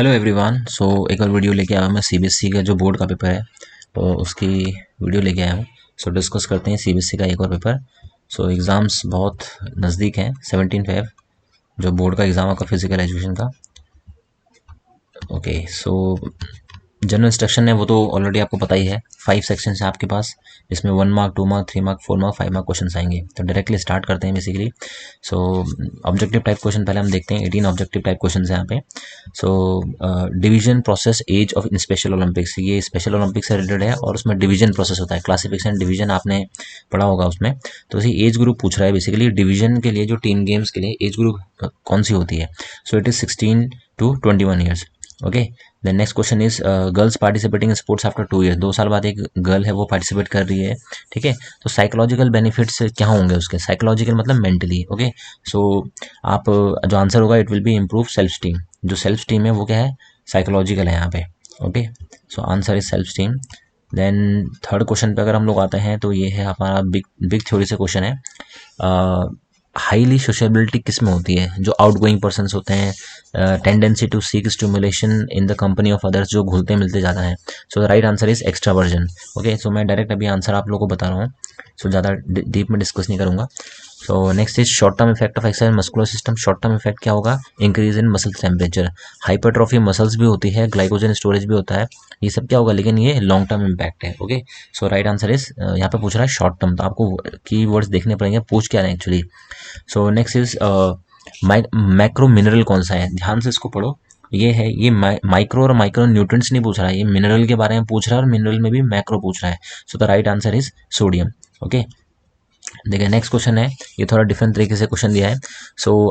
Hello everyone. एक और video लेके आया हूँ मैं सीबीएसई का जो बोर्ड का पेपर है तो उसकी वीडियो लेके आया हूँ। डिस्कस करते हैं सीबीएसई का एक और पेपर। एग्ज़ाम्स बहुत नज़दीक हैं, 17 फेब जो बोर्ड का एग्ज़ाम आपका फिजिकल एजुकेशन का। जनरल इंस्ट्रक्शन है वो तो ऑलरेडी आपको पता ही है। 5 सेक्शन है आपके पास, जिसमें 1 mark, 2 mark, 3 mark, 4 mark, 5 mark question आएंगे। तो डायरेक्टली स्टार्ट करते हैं बेसिकली। ऑब्जेक्टिव टाइप क्वेश्चन पहले हम देखते हैं। 18 ऑब्जेक्टिव टाइप क्वेश्चन है यहाँ पे। Division process age of in Special Olympics, ये स्पेशल ओलंपिक्स से रिलेटेड है और उसमें डिवीजन प्रोसेस होता है। क्लासिफिकेशन डिवीजन आपने पढ़ा होगा उसमें। तो इसी एज ग्रुप पूछ रहा है बेसिकली। डिवीजन के लिए जो टीम गेम्स के लिए एज ग्रुप कौन सी होती है? It is 16 to 21 years. Okay, then next question is girls participating in sports after 2 years. 2 साल बाद एक गर्ल है वो पार्टिसिपेट कर रही है, ठीक है। तो साइकोलॉजिकल बेनिफिट्स क्या होंगे उसके? साइकोलॉजिकल मतलब मेंटली। ओके, आप जो आंसर होगा it will be improve self esteem. जो सेल्फ स्टीम है वो क्या है? साइकोलॉजिकल है यहाँ पे। Okay, answer is self esteem. Then third question पे अगर हम लोग आते हैं तो ये है हमारा बिग थ्योरी से क्वेश्चन है। हाईली सोशेबिलिटी किस में होती है? जो आउट गोइंग पर्सन होते हैं, tendency to seek stimulation in the company of others, जो घुलते मिलते ज़्यादा हैं। The right answer is extraversion. Okay, मैं डायरेक्ट अभी आंसर आप लोगों को बता रहा हूँ, ज़्यादा डीप में डिस्कस नहीं करूँगा। Next is short term effect of exercise muscular system. Short term effect क्या होगा? Increase in muscle temperature. Hypertrophy muscles भी होती है, ग्लाइकोजन स्टोरेज भी होता है, ये सब क्या होगा? लेकिन ये लॉन्ग टर्म इम्पैक्ट है। ओके, राइट आंसर इज यहाँ पे पूछ रहा है शॉर्ट टर्म, तो आपको की वर्ड्स देखने पड़ेंगे पूछ क्या रहे हैं actually. Next is macro mineral कौन सा है? ध्यान से इसको पढ़ो। ये है, ये माइक्रो और माइक्रो न्यूट्रिएंट्स नहीं पूछ रहा है, ये मिनरल के बारे में पूछ रहा है और मिनरल में भी मैक्रो पूछ रहा है। The right answer is sodium. Okay, देखिए नेक्स्ट क्वेश्चन है, ये थोड़ा डिफरेंट तरीके से क्वेश्चन दिया है।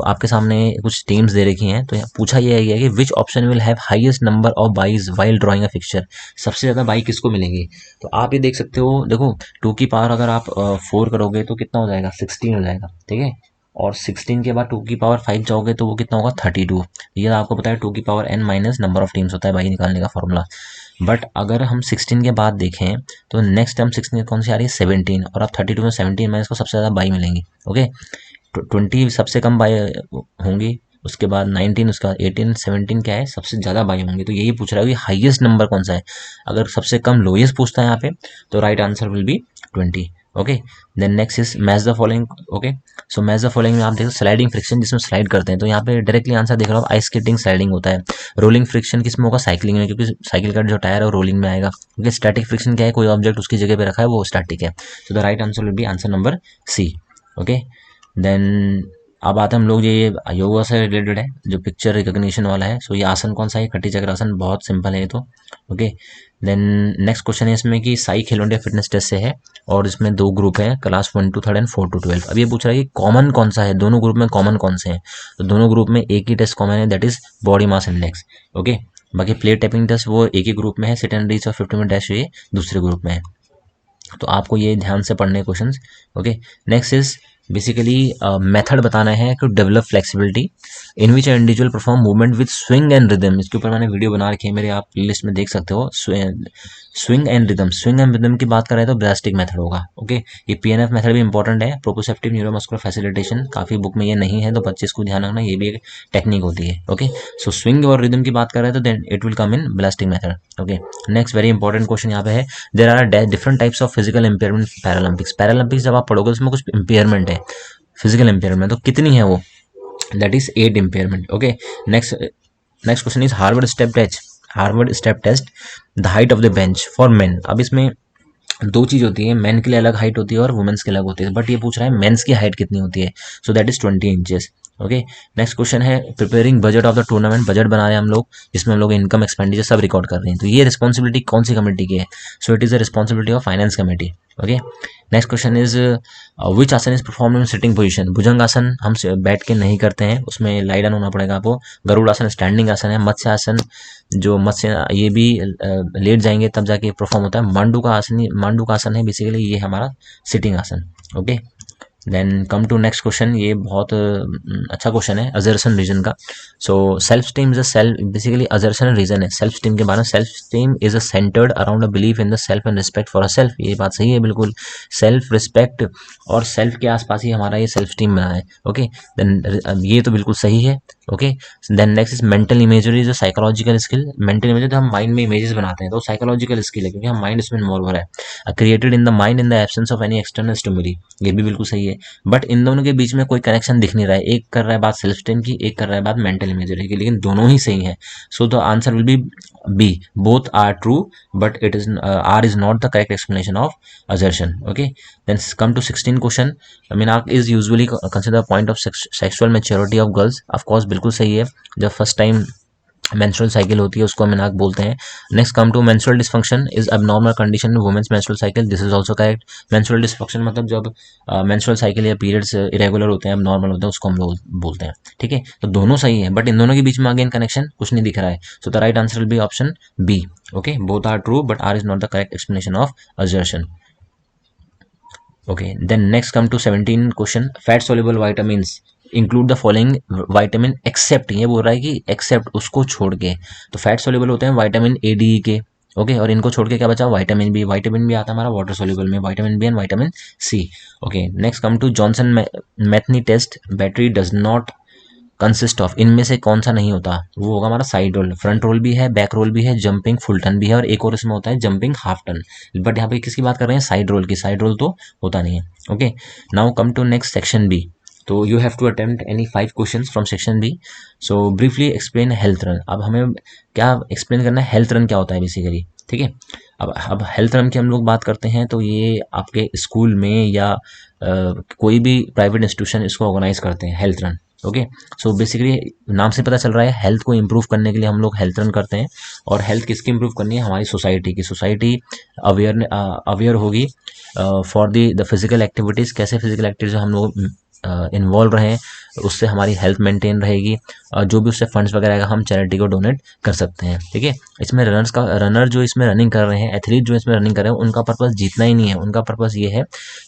आपके सामने कुछ टीम्स दे रखी हैं, तो पूछा यह है कि which option will have highest number of byes while drawing a fixture. सबसे ज़्यादा बाई किसको मिलेंगी? तो आप ये देख सकते हो, देखो 2 की पावर अगर आप 4 करोगे तो कितना हो जाएगा? 16 हो जाएगा, ठीक है। और 16 के बाद 2 की पावर 5 जाओगे तो वो कितना होगा? 32। ये आपको पता है 2 की power n minus number of teams होता है बाई निकालने का फॉर्मूला। बट अगर हम 16 के बाद देखें तो नेक्स्ट टर्म 16 कौन सी आ रही है? 17। और अब 32 में 17 माइनस को सबसे ज़्यादा बाई मिलेंगी। ओके, 20 सबसे कम बाई होंगी, उसके बाद 19, उसके बाद 18, 17 क्या है? सबसे ज़्यादा बाई होंगी। तो यही पूछ रहा है कि हाईएस्ट नंबर कौन सा है। अगर सबसे कम लोएस्ट पूछता है यहाँ पे तो right answer will be 20। Okay, then next is match the following. Okay, match the following में आप देखो स्लाइडिंग फ्रिक्शन जिसमें स्लाइड करते हैं, तो यहाँ पे डायरेक्टली आंसर देख रहा हो, आइस स्केटिंग स्लाइडिंग होता है। रोलिंग फ्रिक्शन किसमें होगा? साइकिलिंग में, क्योंकि साइकिल का जो टायर है वो रोलिंग में आएगा। क्योंकि स्टैटिक फ्रिक्शन क्या है? कोई ऑब्जेक्ट उसकी जगह पे रखा है वो स्टैटिक है। The right answer will be answer number C. Okay, then अब आते हैं हम लोग, ये योगा से रिलेटेड है, जो पिक्चर रिकॉग्निशन वाला है। ये आसन कौन सा है? खट्टी चक्र आसन, बहुत सिंपल है ये तो। ओके, देन नेक्स्ट क्वेश्चन है इसमें कि साई खेलो इंडिया फिटनेस टेस्ट से है और इसमें 2 ग्रुप है, क्लास 1 to 3 एंड 4 to 12। अब ये पूछ रहा है कि कॉमन कौन सा है, दोनों ग्रुप में कॉमन कौन से हैं? तो दोनों ग्रुप में एक ही टेस्ट कॉमन है, that is body mass index. Okay, बाकी प्लेट टैपिंग टेस्ट वो एक ही ग्रुप में है, सिट एंड रीच और 50 मिनट डैश ये दूसरे ग्रुप में है। तो आपको ये ध्यान से पढ़ने questions. Okay, next is basically method बताना है कि develop flexibility in which individual perform movement with swing and rhythm. इसके ऊपर मैंने वीडियो बना रखी है मेरे, आप प्लेलिस्ट में देख सकते हो। Swing and rhythm, swing and rhythm की बात करें तो ब्रास्टिक मेथड होगा। ओके, ये पीएनएफ मेथड भी इंपॉर्टेंट है, प्रोप्रोसेप्टिव न्यूरोमस्कुलर फैसिलिटेशन, काफी बुक में ये नहीं है तो बच्चे इसको ध्यान रखना, ये भी एक टेक्निक होती है। ओके, स्विंग और रिदम की बात कर रहे हैं तो then it will come in ब्लास्टिक method. Okay, next very important question यहाँ पे है, there are different types of physical impairment Paralympics. Paralympics जब आप पढ़ोगे उसमें कुछ इम्पेयरमेंट है, फिजिकल इम्पेयरमेंट, तो कितनी है वो? That is 8 impairment. Okay, next question is Harvard step test the height of the bench for men. अब इसमें 2 चीज होती है, मेन के लिए अलग हाइट होती है और वुमेन्स के अलग होती है, बट ये पूछ रहा है मेंस की हाइट कितनी होती है। That is 20 inches. Okay, next question है preparing budget of the tournament. Budget बना रहे हैं हम लोग, जिसमें हम लोग इनकम एक्सपेंडिचर सब रिकॉर्ड कर रहे हैं, तो ये रिस्पॉन्सिबिलिटी कौन सी कमेटी की है? It is the responsibility of finance committee. Okay, next question is which asana is perform in sitting position. Bhujang asana हम बैठ के नहीं करते हैं, उसमें लाई डाउन होना पड़ेगा आपको। गरुड़ आसन स्टैंडिंग आसन है। मत्स्य आसन, जो मत्स्य ये भी लेट जाएंगे तब जाके परफॉर्म होता है। मांडू का आसन है बेसिकली, ये हमारा sitting asana. Okay, then come to next question, ये बहुत अच्छा क्वेश्चन है अजर्सन रीजन का। Self esteem is a self, basically अजर्सन रीजन है सेल्फ स्टीम के बारे में। Self esteem is a centred around a belief in the self and respect for a self. ये बात सही है बिल्कुल, सेल्फ रिस्पेक्ट और सेल्फ के आसपास ही हमारा ये सेल्फ स्टीम बना है। ओके, देन ये तो बिल्कुल सही है। Okay. Then next is mental imagery, जो साइकोलॉजिकल स्किल। मेंटल इमेजरी तो हम माइंड में इमेजेस बनाते हैं, तो साइकोलॉजिकल स्किल है क्योंकि हम माइंड इसमें इन्वॉल्व हो रहा है। Created in the mind in the absence of any external stimuli, ये भी बिल्कुल सही है। बट इन दोनों के बीच में कोई कनेक्शन दिख नहीं रहा है, एक कर रहा है बात सेल्फ स्टेम की, एक कर रहा है बात मेंटल इमेजरी की, लेकिन दोनों ही सही है। So the answer will be B, both are true but it is R is not the correct explanation of assertion. Okay, then come to 16 question. Menarche is usually considered a point of sexual maturity of girls. Of course बिल्कुल सही है, जब first time menstrual cycle होती है उसको menarche बोलते हैं। Next come to menstrual dysfunction is abnormal condition in women's menstrual cycle, this is also correct. Menstrual dysfunction मतलब जब मेंस्ट्रुअल साइकिल या पीरियड्स इरेगुलर होते हैं, अबनॉर्मल होते हैं, उसको हम लोग बोलते हैं। ठीक है, तो दोनों सही है, बट इन दोनों के बीच में अगेन कनेक्शन कुछ नहीं दिख रहा है। So the right answer will be option B. Okay, both are true but R is not the correct explanation of assertion. Okay, then next come to 17 question. Fat soluble vitamins include the following vitamin except, ये बोल रहा है कि except उसको छोड़ के, तो fat soluble होते हैं विटामिन ए डी के। ओके, और इनको छोड़ के क्या बचा, विटामिन बी। विटामिन बी आता है हमारा वाटर सोल्यूबल में, vitamin B and vitamin C. Okay, next come to Johnson Metheny test battery does not consist of, इनमें से कौन सा नहीं होता, वो होगा हमारा साइड रोल। फ्रंट रोल भी है, बैक रोल भी है, जंपिंग फुल टर्न भी है, और एक और इसमें होता है जंपिंग हाफ टर्न। बट यहाँ पे किसकी बात कर रहे हैं, साइड रोल की। साइड रोल तो होता नहीं है। Okay, now come to next section B. तो you have to attempt any 5 questions from section B. So briefly explain health run. अब हमें क्या एक्सप्लेन करना है, हेल्थ रन क्या होता है बेसिकली। ठीक है, अब हेल्थ रन की हम लोग बात करते हैं तो ये आपके स्कूल में या कोई भी प्राइवेट इंस्टीट्यूशन इसको ऑर्गेनाइज करते हैं, health run. Okay, so basically नाम से पता चल रहा है हेल्थ को इम्प्रूव करने के लिए हम लोग हेल्थ रन करते हैं। और हेल्थ किसकी इम्प्रूव करनी है, हमारी सोसाइटी की। सोसाइटी अवेयर होगी फॉर द फिजिकल एक्टिविटीज़। कैसे फिजिकल एक्टिविटीज हम लोग इन्वॉल्व रहें, उससे हमारी हेल्थ मेंटेन रहेगी। जो भी उससे फंड्स वगैरह आएगा हम चैरिटी को डोनेट कर सकते हैं। ठीक है, इसमें रनर जो इसमें रनिंग कर रहे हैं, एथलीट जो इसमें रनिंग कर रहे हैं, उनका पर्पस जीतना ही नहीं है। उनका पर्पस ये है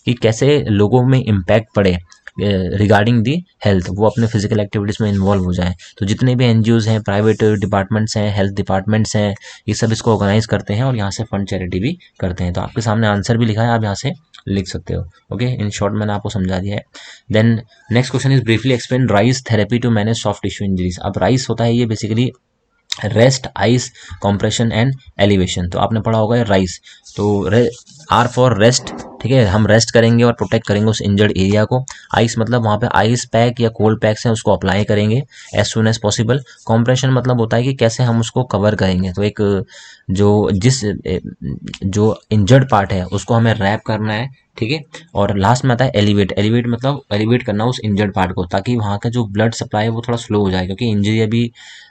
कि कैसे लोगों में इम्पैक्ट पड़े रिगार्डिंग दी हेल्थ, वो अपने फिजिकल एक्टिविटीज़ में इन्वॉल्व हो जाएं। तो जितने भी एनजीओज़ हैं, प्राइवेट डिपार्टमेंट्स हैं, हेल्थ डिपार्टमेंट्स हैं, ये सब इसको ऑर्गेनाइज करते हैं और यहाँ से फंड चैरिटी भी करते हैं। तो आपके सामने आंसर भी लिखा है, आप यहाँ से लिख सकते हो। ओके, इन शॉर्ट मैंने आपको समझा दिया है। Then next question is briefly explain RICE therapy to manage soft tissue injuries. अब राइस होता है ये basically rest, ice, compression and elevation. तो आपने पढ़ा होगा राइस, तो आर फॉर रेस्ट। ठीक है, हम रेस्ट करेंगे और प्रोटेक्ट करेंगे उस इंजर्ड एरिया को। आइस मतलब वहाँ पे आइस पैक या कोल्ड पैक्स हैं, उसको अप्लाई करेंगे as soon as possible. Compression मतलब होता है कि कैसे हम उसको कवर करेंगे। तो एक जो इंजर्ड पार्ट है उसको हमें रैप करना है। ठीक है, और लास्ट में आता है एलिवेट। एलिवेट मतलब एलिवेट करना उस इंजर्ड पार्ट को, ताकि वहाँ का जो ब्लड सप्लाई है वो थोड़ा स्लो हो जाए, क्योंकि इंजरी अभी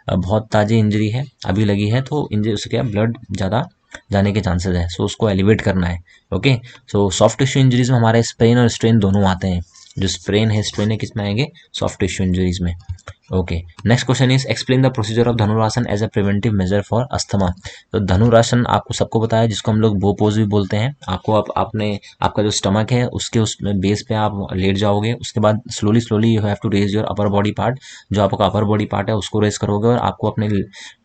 बहुत ताज़ी इंजरी है, अभी लगी है, तो इंजरी उससे क्या ब्लड ज़्यादा जाने के चांसेस है। सो उसको एलिवेट करना है। Okay, so soft tissue injuries में हमारे स्प्रेन और स्ट्रेन दोनों आते हैं। जो स्प्रेन है, स्ट्रेन है, किस में आएंगे, सॉफ्ट टिश्यू इंजरीज में। Okay, next question is explain the procedure of Dhanurasana as a preventive measure for asthma. तो धनुरासन आपको सबको पता है, जिसको हम लोग बो पोज भी बोलते हैं। आपको आपका जो स्टमक है उसके उसमें बेस पे आप लेट जाओगे, उसके बाद slowly you have to raise your upper body part. जो आपका अपर बॉडी पार्ट है उसको रेज करोगे और आपको अपने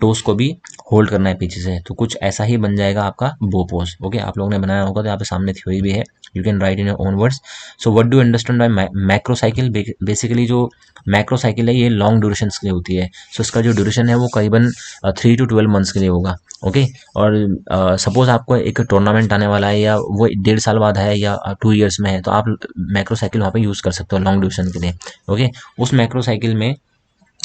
टोस को भी होल्ड करना है पीछे से। तो कुछ ऐसा ही बन जाएगा आपका बो पोज। ओके, आप लोगों ने बनाया होगा, तो यहाँ पे सामने थ्योरी भी है, you can write in your own words. So what do understand by macro cycle. Basically जो मैक्रो साइकिल है ये लॉन्ग ड्यूरेशन के लिए होती है। सो इसका जो ड्यूरेशन है वो करीबन 3 to 12 मंथ्स के लिए होगा। ओके, और सपोज आपको एक टूर्नामेंट आने वाला है, या वो 1.5 साल बाद है, या 2 ईयर्स में है, तो आप मैक्रो साइकिल वहाँ पे यूज़ कर सकते हो लॉन्ग ड्यूरेशन के लिए। ओके, उस मैक्रो साइकिल में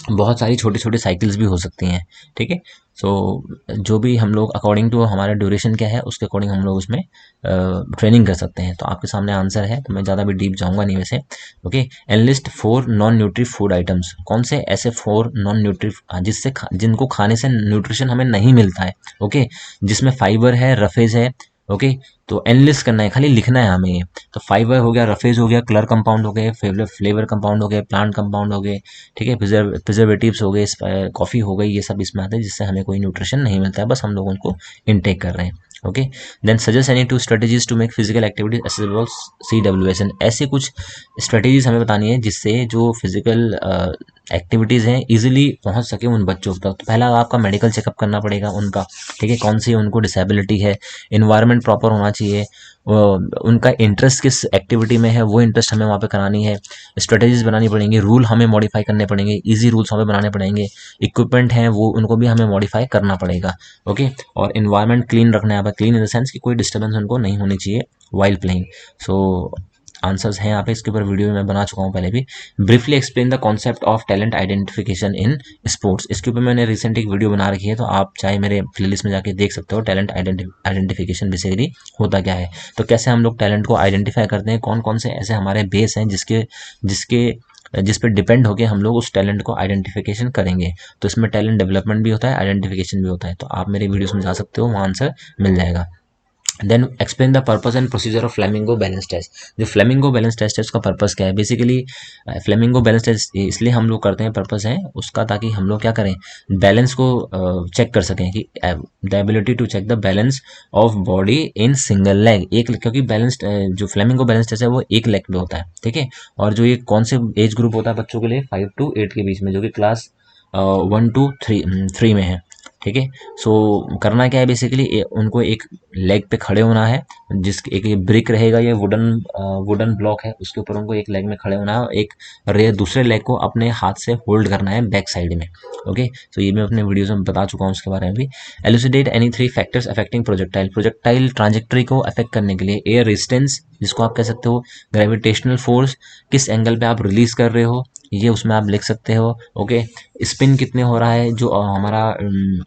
बहुत सारी छोटी छोटी साइकिल्स भी हो सकती हैं। ठीक है, सो जो भी हम लोग अकॉर्डिंग टू हमारा ड्यूरेशन क्या है उसके अकॉर्डिंग हम लोग उसमें ट्रेनिंग कर सकते हैं। तो आपके सामने आंसर है, तो मैं ज़्यादा भी डीप जाऊंगा नहीं वैसे। Okay, enlist 4 non nutri food items. कौन से ऐसे 4 नॉन न्यूट्री जिनको खाने से न्यूट्रिशन हमें नहीं मिलता है। ओके, जिसमें फाइबर है, रफेज है। ओके, तो एनलिस्ट करना है, खाली लिखना है हमें ये। तो फाइबर हो गया, रफेज हो गया, कलर कंपाउंड हो गए, फ्लेवर कंपाउंड हो गए, प्लांट कंपाउंड हो गए। ठीक है, प्रिजर्वेटिव्स हो गए, कॉफ़ी हो गई, ये सब इसमें आते हैं जिससे हमें कोई न्यूट्रिशन नहीं मिलता है, बस हम लोग उनको इनटेक कर रहे हैं। Okay, then suggest any 2 strategies to make physical activities accessible CWSN। ऐसे कुछ स्ट्रेटेजीज हमें बतानी है जिससे जो फिजिकल एक्टिविटीज़ हैं इजीली पहुंच सके उन बच्चों तक। तो पहला आपका मेडिकल चेकअप करना पड़ेगा उनका। ठीक है, कौन सी उनको डिसेबिलिटी है, इन्वायरमेंट प्रॉपर होना चाहिए, उनका इंटरेस्ट किस एक्टिविटी में है, वो इंटरेस्ट हमें वहाँ पे करानी है। स्ट्रेटेजीज बनानी पड़ेंगी, रूल हमें मॉडिफाई करने पड़ेंगे, इजी रूल्स हमें बनाने पड़ेंगे। इक्विपमेंट हैं वो उनको भी हमें मॉडिफाई करना पड़ेगा। ओके, और इन्वायरमेंट क्लीन रखना है, क्लीन इन द सेंस कि कोई डिस्टर्बेंस उनको नहीं होनी चाहिए वाइल प्लेइंग। सो आंसर्स हैं यहाँ पे, इसके ऊपर वीडियो मैं बना चुका हूँ पहले भी। Briefly explain the concept of talent identification in sports, इसके ऊपर मैंने रिसेंट एक वीडियो बना रखी है, तो आप चाहे मेरे प्लेलिस्ट में जाके देख सकते हो। टैलेंट आइडेंटिफिकेशन बेसिकली होता क्या है, तो कैसे हम लोग टैलेंट को आइडेंटिफाई करते हैं, कौन कौन से ऐसे हमारे बेस हैं जिस पर डिपेंड होकर हम लोग उस टैलेंट को आइडेंटिफिकेशन करेंगे। तो इसमें टैलेंट डेवलपमेंट भी होता है, आइडेंटिफिकेशन भी होता है, तो आप मेरे वीडियोस में जा सकते हो, वहाँ आंसर मिल जाएगा। Then explain the purpose and procedure of flamingo balance test. जो फ्लेमिंगो बैलेंस टेस्ट है उसका पर्पस क्या है, बेसिकली फ्लेमिंगो बैलेंस टेस्ट इसलिए हम लोग करते हैं, पर्पस है उसका ताकि हम लोग क्या करें, बैलेंस को चेक कर सकें, कि the ability to check the balance of body in single leg, एक, क्योंकि बैलेंस जो फ्लेमिंगो बैलेंस टेस्ट है वो एक लेग पे होता है, ठीक है। और जो ये कौन से एज ग्रुप होता है बच्चों के लिए, 5 to 8 के बीच में, जो कि क्लास 1 to 3 में है, ठीक है। सो करना क्या है, बेसिकली उनको एक लेग पे खड़े होना है, जिसके एक ये ब्रिक रहेगा, ये वुडन ब्लॉक है, उसके ऊपर उनको एक लेग में खड़े होना है, और एक दूसरे लेग को अपने हाथ से होल्ड करना है बैक साइड में। ओके, तो ये मैं अपने वीडियोस में बता चुका हूँ उसके बारे में भी। Elucidate any 3 factors affecting projectile trajectory को अफेक्ट करने के लिए, एयर रेजिस्टेंस जिसको आप कह सकते हो, ग्रेविटेशनल फोर्स, किस एंगल पे आप रिलीज कर रहे हो, ये उसमें आप लिख सकते हो। ओके, स्पिन कितने हो रहा है, जो हमारा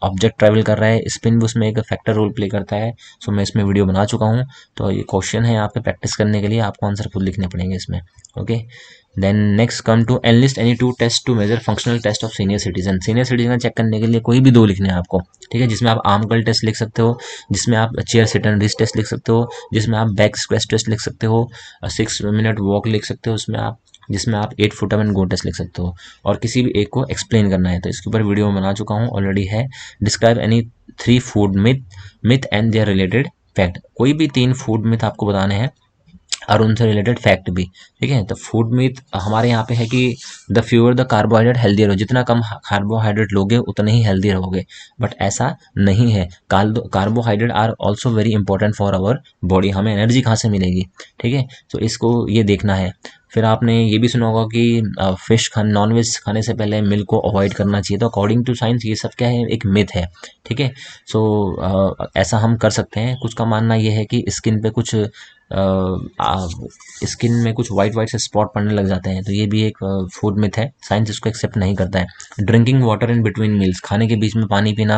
ऑब्जेक्ट ट्रैवल कर रहा है, स्पिन भी उसमें एक फैक्टर रोल प्ले करता है। सो मैं इसमें वीडियो बना चुका हूँ, तो ये क्वेश्चन है आपके प्रैक्टिस करने के लिए, आपको आंसर खुद लिखने पड़ेंगे इसमें। Okay, then next come to enlist any 2 test to measure functional test of senior citizen. Senior citizen चेक करने के लिए कोई भी 2 लिखने हैं आपको, ठीक है, जिसमें आप आर्म कर्ल टेस्ट लिख सकते हो, जिसमें आप chair sit and reach test लिख सकते हो, जिसमें आप बैक स्क्वैट टेस्ट लिख सकते हो, 6 मिनट वॉक लिख सकते हो उसमें आप, जिसमें आप 8 फुट एंड गो टेस्ट लिख सकते हो, और किसी भी एक को एक्सप्लेन करना है, तो इसके ऊपर वीडियो बना चुका हूँ ऑलरेडी है। Describe any 3 food myth and their related fact, कोई भी 3 फूड मिथ आपको बताने हैं और उनसे रिलेटेड फैक्ट भी, ठीक है। तो फूड मिथ हमारे यहाँ पे है कि the fewer the carbohydrate healthier हो, जितना कम कार्बोहाइड्रेट लोगे उतने ही हेल्दी रहोगे, बट ऐसा नहीं है। Carbohydrate are also very important for our body, हमें एनर्जी कहाँ से मिलेगी, ठीक है, तो इसको ये देखना है। फिर आपने ये भी सुना होगा कि फिश नॉन वेज खाने से पहले मिल्क को अवॉइड करना चाहिए, तो अकॉर्डिंग टू साइंस ये सब क्या है, एक मिथ है, ठीक है। सो ऐसा हम कर सकते हैं। कुछ का मानना ये है कि स्किन पे कुछ स्किन में कुछ वाइट वाइट से स्पॉट पड़ने लग जाते हैं, तो ये भी एक फूड मिथ है, साइंस इसको एक्सेप्ट नहीं करता है। Drinking water in between meals, खाने के बीच में पानी पीना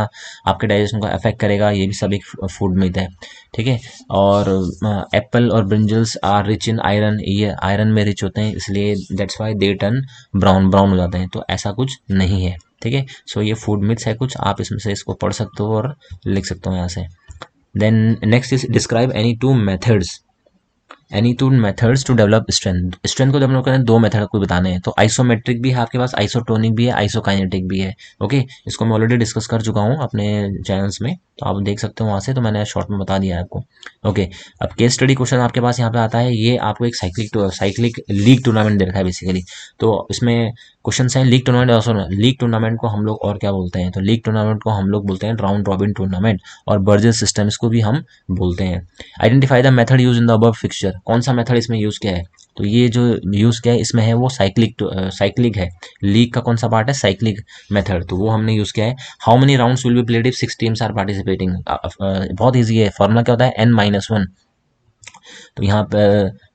आपके डाइजेशन को अफेक्ट करेगा, ये भी सब एक फूड मिथ है, ठीक है। और एप्पल और brinjals are rich in iron, ये आयरन में रिच होते हैं, इसलिए that's why they turn brown हो जाते हैं, तो ऐसा कुछ नहीं है, ठीक है। सो ये फूड मिथ्स है कुछ, आप इसमें से इसको पढ़ सकते हो और लिख सकते हो यहाँ से। Then next is describe any 2 methods to develop strength. Strength को डेवलप करने 2 मेथड आपको बताने हैं, तो आइसोमेट्रिक भी है आपके पास, आइसोटोनिक भी है, आइसोकाइनेटिक भी है। ओके, इसको मैं ऑलरेडी डिस्कस कर चुका हूँ अपने चैनल्स में, तो आप देख सकते हो वहाँ से, तो मैंने शॉर्ट में बता दिया है आपको। ओके, अब केस स्टडी क्वेश्चन आपके पास यहाँ पे आता है, ये आपको एक साइक्लिक लीग टूर्नामेंट दे रखा है बेसिकली, तो इसमें क्वेश्चन है लीग टूर्नामेंट। और लीग टूर्नामेंट को हम लोग और क्या बोलते हैं, तो लीग टूर्नामेंट को हम लोग बोलते हैं राउंड रॉबिन टूर्नामेंट, और बर्जर सिस्टम्स को भी हम बोलते हैं। Identify the method use in the above fixture, कौन सा मेथड इसमें यूज किया है, तो ये जो यूज किया है इसमें है वो साइक्लिक है, लीग का कौन सा पार्ट है, साइक्लिक मेथड, तो वो हमने यूज किया है। How many rounds will be played if 6 teams are participating, बहुत ईजी है, फॉर्मूला क्या होता है, n-1, तो यहाँ पे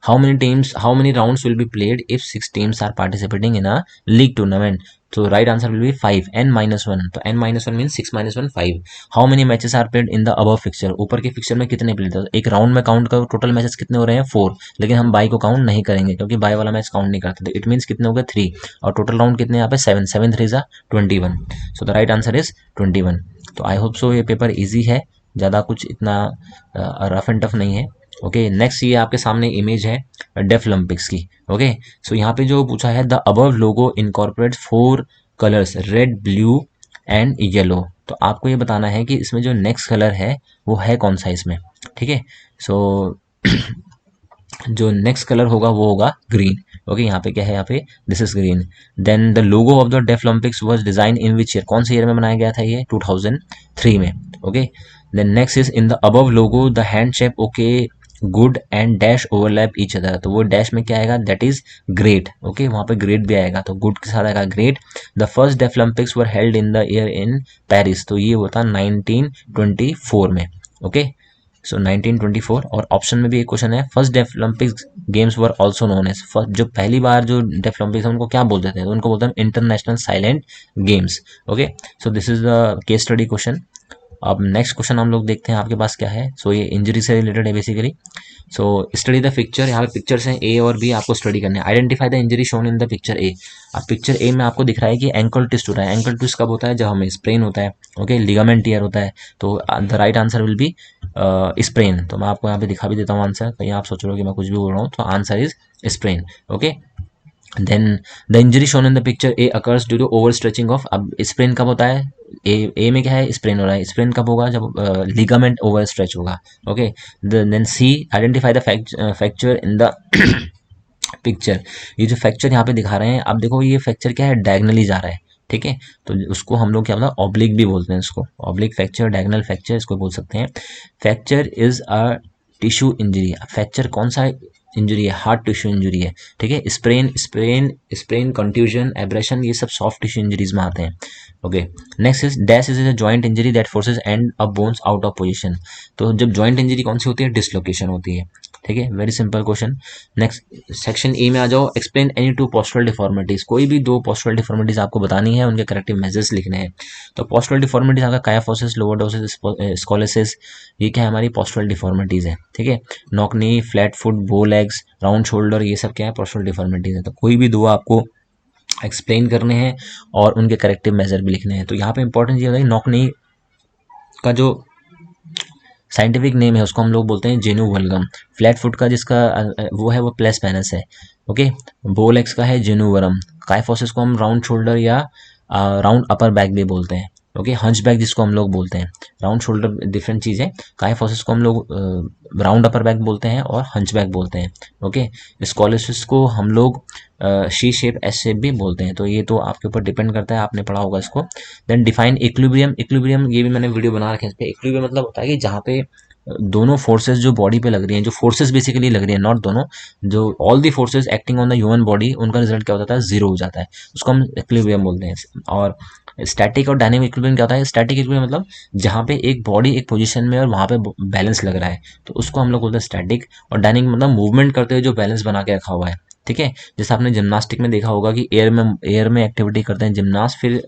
how many rounds will be played if 6 teams are participating in a league tournament, तो right answer will be 5, n-1, तो n-1 mean 6 - 1 5। How many matches are played in the above fixture, ऊपर के fixture में कितने played, एक round में count करो total matches कितने हो रहे हैं 4, लेकिन हम बाई को काउंट नहीं करेंगे क्योंकि बाई वाला मैच काउंट नहीं करते, तो इट मीन्स कितने हो गए 3, और टोटल राउंड कितने यहाँ पे 7, 7 3 21, सो द राइट आंसर इज 21। तो आई होप सो ये पेपर ईजी है, ज़्यादा कुछ इतना रफ एंड टफ नहीं है। ओके, नेक्स्ट ये आपके सामने इमेज है डेफ ओलंपिक्स की। ओके, सो यहाँ पे जो पूछा है the above logo incorporate 4 colours red, blue and yellow, तो आपको ये बताना है कि इसमें जो नेक्स्ट कलर है वो है कौन सा इसमें, ठीक है। सो जो नेक्स्ट कलर होगा वो होगा ग्रीन। ओके, यहाँ पे क्या है, यहाँ पे this is green. Then the logo of the Deaf Olympics was design in which year, कौन से ईयर में बनाया गया था ये, 2003 में। Okay, then next is in the above logo the hand shape okay good and dash overlap each other, तो वो डैश में क्या आएगा, दैट इज ग्रेट, ओके, वहाँ पे ग्रेट भी आएगा, तो गुड के साथ आएगा great. The first Deaflympics were held in the year in Paris, तो ये होता 1924 में, ओके, सो 1924। और ऑप्शन में भी एक क्वेश्चन है, first Deaflympics games were also known as, जो पहली बार जो डेफलिम्पिक्स उनको क्या बोलते थे, तो उनको बोलते हैं international silent games, okay. So this is the case study question. अब नेक्स्ट क्वेश्चन हम लोग देखते हैं आपके पास क्या है। सो ये इंजरी से रिलेटेड है basically. So study the picture, यहाँ पे पिक्चर्स हैं ए और बी, आपको स्टडी करने हैं। Identify the injury shown in the picture A. अब पिक्चर ए में आपको दिख रहा है कि एंकल ट्विस्ट हो रहा है। एंकल ट्विस्ट कब होता है, जब हमें स्प्रेन होता है, ओके, लिगामेंट टीयर होता है, तो the right answer will B sprain. तो मैं आपको यहाँ पे दिखा भी देता हूँ आंसर, कहीं आप सोच रहे हो कि मैं कुछ भी बोल रहा हूँ, तो answer is sprain, okay. Then the injury shown in the picture A occurs due to over stretching of, अब स्प्रेन कब होता है, ए में क्या है, स्प्रेन हो रहा है, स्प्रेन कब होगा, जब लिगामेंट ओवर स्ट्रेच होगा, okay. Then C identify the fracture in the picture, ये जो फ्रैक्चर यहाँ पे दिखा रहे हैं, अब देखो ये फ्रैक्चर क्या है, डायगनली जा रहा है, ठीक है, तो उसको हम लोग क्या बोलते हैं, ऑब्लिक भी बोलते हैं इसको, ऑब्लिक फ्रैक्चर, डायगनल फ्रैक्चर इसको बोल सकते हैं। Fracture is a tissue injury, fracture कौन सा इंजरी है, हार्ट टिश्यू इंजरी है, ठीक है। स्प्रेन कंट्यूजन एब्रेशन ये सब सॉफ्ट टिश्यू इंजरीज में आते हैं, okay. Next is dash is a joint injury that forces and a bones out of position, तो जब जॉइंट इंजरी कौन सी होती है, डिसलोकेशन होती है, ठीक है, very simple question. Next section E में आ जाओ, explain any two postural deformities, कोई भी दो पोस्टरल डिफॉर्मिटीज आपको बतानी है, उनके करेक्टिव मेजर्स लिखने हैं। तो पोस्टरल डिफॉर्मिटीज आपका कायाफोसिस, लोवर्डोसिस, स्कोलिसिस, ये क्या है, हमारी पोस्टरल डिफॉर्मिटीज है, ठीक है। Knock knee, flat foot, bow legs, round shoulder, ये सब क्या है, पोस्टरल डिफॉर्मिटीज है। तो कोई भी दो आपको एक्सप्लेन करने हैं और उनके करेक्टिव मेजर भी लिखने हैं। तो यहाँ पे इंपॉर्टेंट ये होता है, नॉक नी का जो साइंटिफिक नेम है उसको हम लोग बोलते हैं जेनु वल्गम। फ्लैट फुट का जिसका वो है वो प्लेस पेनस है, ओके। बोलेक्स का है जेनुवरम। काइफोसिस को हम राउंड शोल्डर या राउंड अपर बैक भी बोलते हैं, ओके। हंच बैक जिसको हम लोग बोलते हैं, राउंड शोल्डर डिफरेंट चीज़ है। काइफोसिस को हम लोग राउंड अपर बैक बोलते हैं और हंच बैक बोलते हैं, ओके। स्कॉलिसिस को हम लोग शी शेप, एस शेप भी बोलते हैं। तो ये तो आपके ऊपर डिपेंड करता है, आपने पढ़ा होगा इसको। देन डिफाइन इक्विलिब्रियम, इक्विलिब्रियम ये भी मैंने वीडियो बना रखे हैं इस पे। इक्विलिब्रियम मतलब होता है कि जहाँ पे दोनों फोर्सेस जो बॉडी पे लग रही हैं, जो फोर्सेस बेसिकली लग रही हैं, नॉट दोनों, जो all the forces acting on the human body, उनका रिजल्ट क्या होता है, जीरो हो जाता है, उसको हम इक्विलिब्रियम बोलते हैं। और स्टैटिक और डायनेमिक इक्विलिब्रियम क्या होता है, स्टैटिक इक्विलिब्रियम मतलब जहाँ पे एक बॉडी एक पोजीशन में और वहाँ पे बैलेंस लग रहा है, तो उसको हम लोग बोलते हैं स्टैटिक। और डायनेमिक मतलब मूवमेंट करते हुए जो बैलेंस बना के रखा हुआ है, ठीक है। जैसे आपने जिम्नास्टिक में देखा होगा कि एयर में एक्टिविटी करते हैं जिम्नास्ट, फिर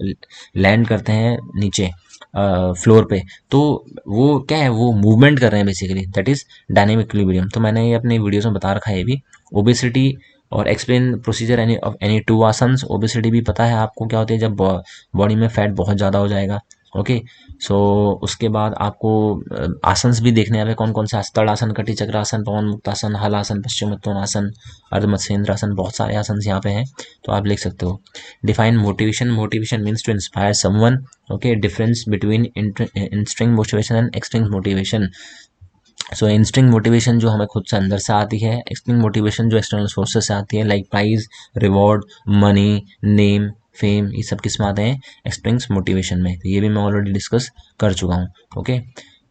लैंड करते हैं नीचे फ्लोर पे, तो वो क्या है, वो मूवमेंट कर रहे हैं basically, that is dynamic equilibrium. तो मैंने ये अपने वीडियोस में बता रखा है ये भी। ओबेसिटी और explain procedure any of any two asanas. Obesity भी पता है आपको क्या होती है, जब बॉडी में फैट बहुत ज़्यादा हो जाएगा, ओके। सो उसके बाद आपको आसन्स भी देखने हैं, कौन कौन से तड़ आसन, कटी चक्र आसन, पवन मुक्त आसन, हल आसन, पश्चिमोत्तान आसन, अर्धमत्स्येंद्र आसन, बहुत सारे आसन यहाँ पे हैं, तो आप लिख सकते हो। Define motivation, motivation means to inspire someone, okay. Difference between instinct motivation and extrinsic motivation. So instinct motivation जो हमें खुद से अंदर से आती है, एक्सट्रिंग मोटिवेशन जो एक्सटर्नल सोर्सेस से आती है, like prize, reward, money, name, fame, ये सब किस में आते हैं, एक्सट्रिंग्स मोटिवेशन में। तो ये भी मैं ऑलरेडी डिस्कस कर चुका हूँ, ओके।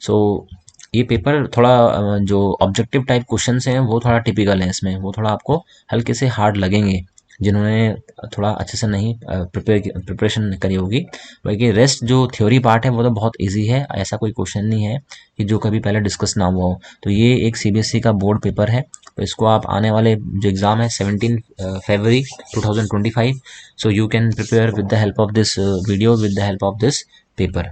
सो ये पेपर थोड़ा जो ऑब्जेक्टिव टाइप क्वेश्चंस हैं वो थोड़ा टिपिकल है इसमें, वो थोड़ा आपको हल्के से हार्ड लगेंगे जिन्होंने थोड़ा अच्छे से नहीं प्रिपरेशन करी होगी। बाकी रेस्ट जो थ्योरी पार्ट है वो तो बहुत इजी है, ऐसा कोई क्वेश्चन नहीं है कि जो कभी पहले डिस्कस ना हुआ हो। तो ये एक सीबीएसई का बोर्ड पेपर है, तो इसको आप आने वाले जो एग्ज़ाम है 17 फरवरी 2025, so you can prepare with the help of this video, with the help of this paper.